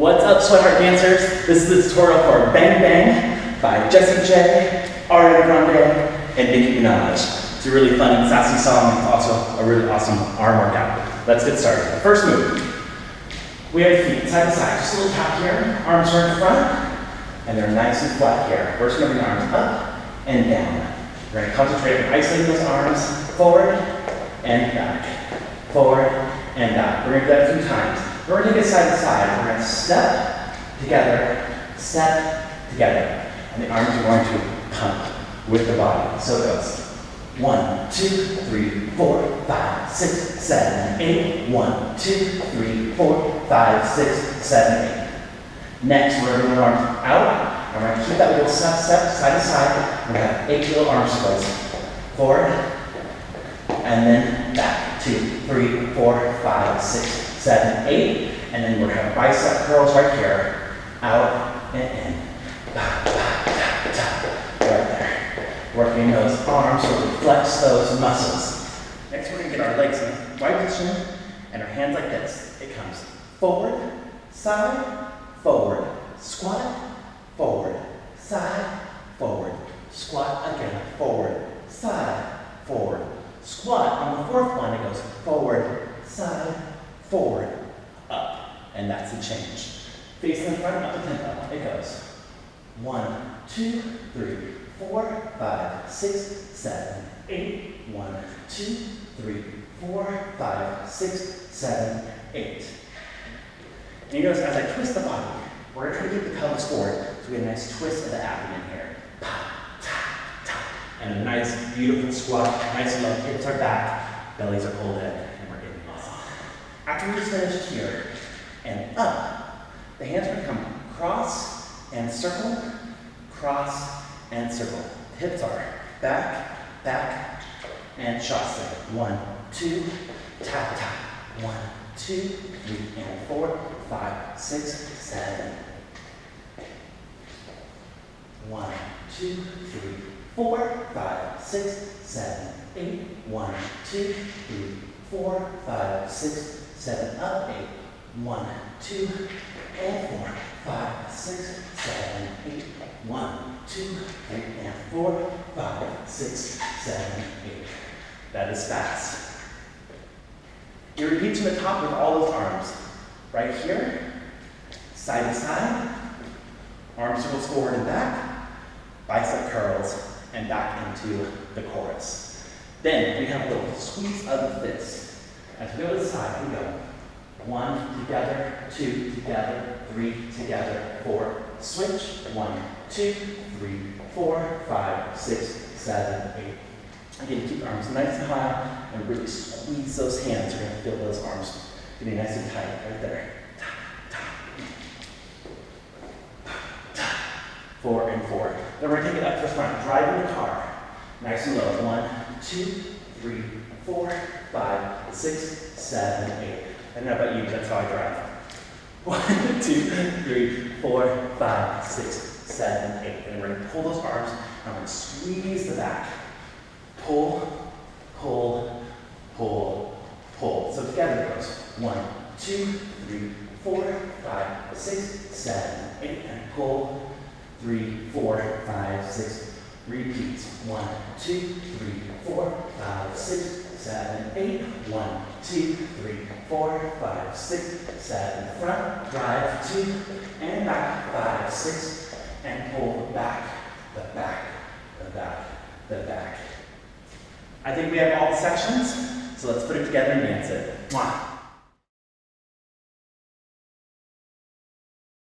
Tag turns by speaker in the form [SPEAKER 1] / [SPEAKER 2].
[SPEAKER 1] What's up, Sweatheart Dancers? This is the tutorial for Bang Bang by Jessie J, Ariana Grande, and Nicki Minaj. It's a really fun and sassy song. It's also a really awesome arm workout. Let's get started. The first move. We have feet side to side. Just a little tap here. Arms are in front, and they're nice and flat here. We're just going to bring arms up and down. We're going to concentrate on isolating those arms forward and back. Forward and back. We're going to do that a few times. We're going to take it side to side. We're going to step together, and the arms are going to pump with the body. So it goes 1, 2, 3, 4, 5, 6, 7, 8. 1, 2, 3, 4, 5, 6, 7, 8. Next, we're going to bring the arms out, and we're going to keep that little step side to side. We're going to have 8 little arm circles. Forward, and then back. 2, 3, 4, 5, 6, 7, 8. And then we're going to have bicep curls right here. Out and in. Right there. Working those arms so we flex those muscles. Next, we're going to get our legs in wide position and our hands like this. It comes forward, side, forward, squat, forward, side, forward, squat again, forward, side, forward, squat. On the fourth one, it goes forward, side, forward, up. And that's the change. Facing in front, up the tempo. It goes 1, 2, 3, 4, 5, 6, 7, 8. 1, 2, 3, 4, 5, 6, 7, 8. And he goes, as I twist the body, we're going to keep the pelvis forward, so we get a nice twist of the abdomen here. And a nice, beautiful squat, nice and low. Hips are back, bellies are pulled in, and we're getting awesome. After we just finished here and up, the hands are going to come cross and circle, cross and circle. Hips are back, and Shasana. 1, 2, tap, tap. 1, 2, 3, and 4, 5, 6, 7. 1, 2, 3, 4, 5, 6, 7, 8. 1, 2, 3, 4, 5, 6, 7, up, 8. 1, 2, and 4, 5, 6, 7, 8. 1, 2, 3, and 4, 5, 6, 7, 8. That is fast. You repeat to the top with all those arms. Right here, side to side, arm circles forward and back, bicep curls, and back into the chorus. Then we have a little squeeze of the fist. As we go to the side, we go 1 together, 2 together, 3 together, 4. Switch. 1, 2, 3, 4, 5, 6, 7, 8. Again, keep the arms nice and high and really squeeze those hands. You're going to feel those arms getting nice and tight right there. 4 and 4. Then we're going to take it up to the front, driving the car. Nice and low. 1, 2, 3, 4, 5, 6, 7, 8. I don't know about you, but that's how I drive. 1, 2, 3, 4, 5, 6, 7, 8. And we're going to pull those arms, and we're going to squeeze the back. Pull, pull, pull, pull. So together it goes 1, 2, 3, 4, 5, 6, 7, 8. And pull, 3, 4, 5, 6. Repeats. 1, 2, 3, 4, 5, 6, 7, 8. 1, 2, 3, 4, 5, 6, 7. Front, drive, 2, and back, 5, 6, and pull the back, the back, the back, the back. I think we have all the sections, so let's put it together and dance it. Mwah.